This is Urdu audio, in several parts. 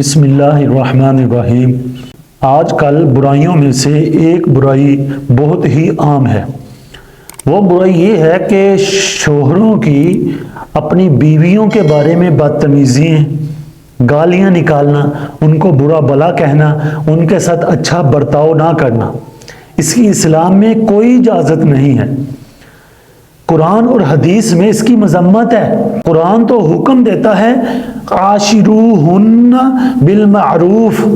بسم اللہ الرحمن الرحیم۔ آج کل برائیوں میں سے ایک برائی بہت ہی عام ہے۔ وہ برائی یہ ہے کہ شوہروں کی اپنی بیویوں کے بارے میں بدتمیزیاں، گالیاں نکالنا، ان کو برا بھلا کہنا، ان کے ساتھ اچھا برتاؤ نہ کرنا۔ اس کی اسلام میں کوئی اجازت نہیں ہے۔ قرآن اور حدیث میں اس کی مذمت ہے۔ قرآن تو حکم دیتا ہے عاشروہن بالمعروف،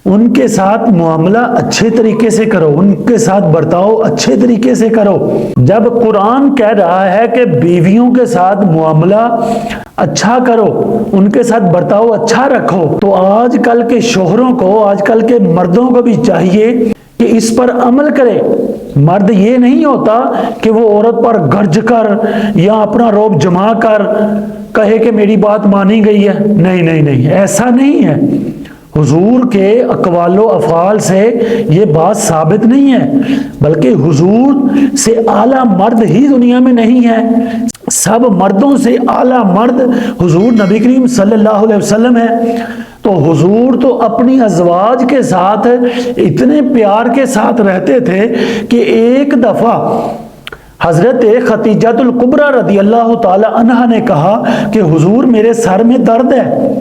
ان کے ساتھ معاملہ اچھے طریقے سے کرو، ان کے ساتھ برتاؤ اچھے طریقے سے کرو۔ جب قرآن کہہ رہا ہے کہ بیویوں کے ساتھ معاملہ اچھا کرو، ان کے ساتھ برتاؤ اچھا رکھو، تو آج کل کے شوہروں کو، آج کل کے مردوں کو بھی چاہیے کہ اس پر عمل کرے۔ مرد یہ نہیں ہوتا کہ وہ عورت پر گرج کر یا اپنا روب جما کر کہے کہ میری بات مانی گئی ہے۔ نہیں، ایسا نہیں ہے۔ حضور کے اقوال و افعال سے یہ بات ثابت نہیں ہے، بلکہ حضور سے اعلیٰ مرد ہی دنیا میں نہیں ہے۔ سب مردوں سے اعلیٰ مرد حضور نبی کریم صلی اللہ علیہ وسلم ہے۔ تو حضور تو اپنی ازواج کے ساتھ اتنے پیار کے ساتھ رہتے تھے کہ ایک دفعہ حضرت خدیجہ الکبریٰ رضی اللہ تعالی عنہا نے کہا کہ حضور میرے سر میں درد ہے،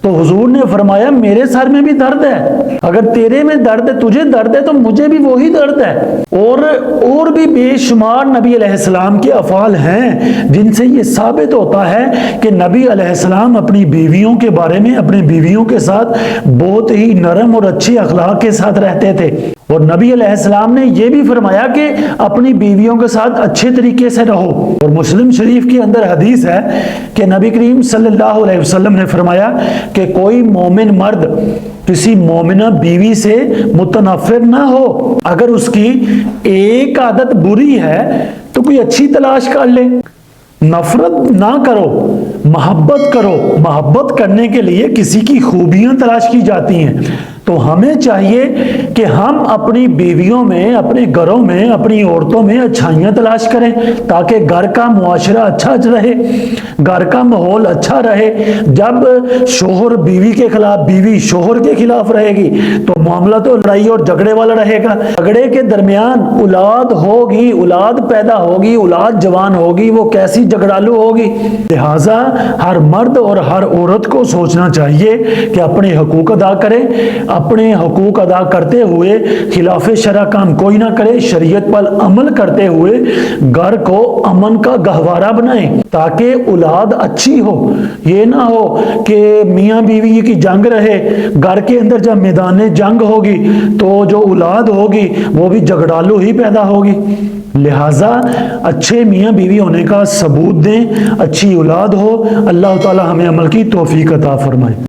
تو حضور نے فرمایا میرے سر میں بھی درد ہے، اگر تیرے میں درد ہے، تجھے درد ہے، تو مجھے بھی وہی درد ہے۔ اور بھی بے شمار نبی علیہ السلام کے افعال ہیں جن سے یہ ثابت ہوتا ہے کہ نبی علیہ السلام اپنی بیویوں کے بارے میں، اپنی بیویوں کے ساتھ بہت ہی نرم اور اچھے اخلاق کے ساتھ رہتے تھے۔ اور نبی علیہ السلام نے یہ بھی فرمایا کہ اپنی بیویوں کے ساتھ اچھے طریقے سے رہو۔ اور مسلم شریف کے اندر حدیث ہے کہ نبی کریم صلی اللہ علیہ وسلم نے فرمایا کہ کوئی مومن مرد کسی مومنہ بیوی سے متنفر نہ ہو۔ اگر اس کی ایک عادت بری ہے تو کوئی اچھی تلاش کر لے۔ نفرت نہ کرو، محبت کرو۔ محبت کرنے کے لیے کسی کی خوبیاں تلاش کی جاتی ہیں، تو ہمیں چاہیے کہ ہم اپنی بیویوں میں، اپنے گھروں میں، اپنی عورتوں میں اچھائیاں تلاش کریں تاکہ گھر کا معاشرہ اچھا رہے، گھر کا ماحول اچھا رہے۔ جب شوہر بیوی کے خلاف، بیوی شوہر کے خلاف رہے گی تو معاملہ تو لڑائی اور جھگڑے والا رہے گا۔ جھگڑے کے درمیان اولاد ہوگی، اولاد پیدا ہوگی، اولاد جوان ہوگی، وہ کیسی جھگڑالو ہوگی۔ لہٰذا ہر مرد اور ہر عورت کو سوچنا چاہیے کہ اپنے حقوق ادا کرے، اپنے حقوق ادا کرتے ہوئے خلاف شرع کام کوئی نہ کرے، شریعت پر عمل کرتے ہوئے گھر کو امن کا گہوارہ بنائیں تاکہ اولاد اچھی ہو۔ یہ نہ ہو کہ میاں بیوی کی جنگ رہے، گھر کے اندر جب میدان جنگ ہوگی تو جو اولاد ہوگی وہ بھی جھگڑالو ہی پیدا ہوگی۔ لہٰذا اچھے میاں بیوی ہونے کا ثبوت دیں، اچھی اولاد ہو۔ اللہ تعالی ہمیں عمل کی توفیق عطا فرمائے۔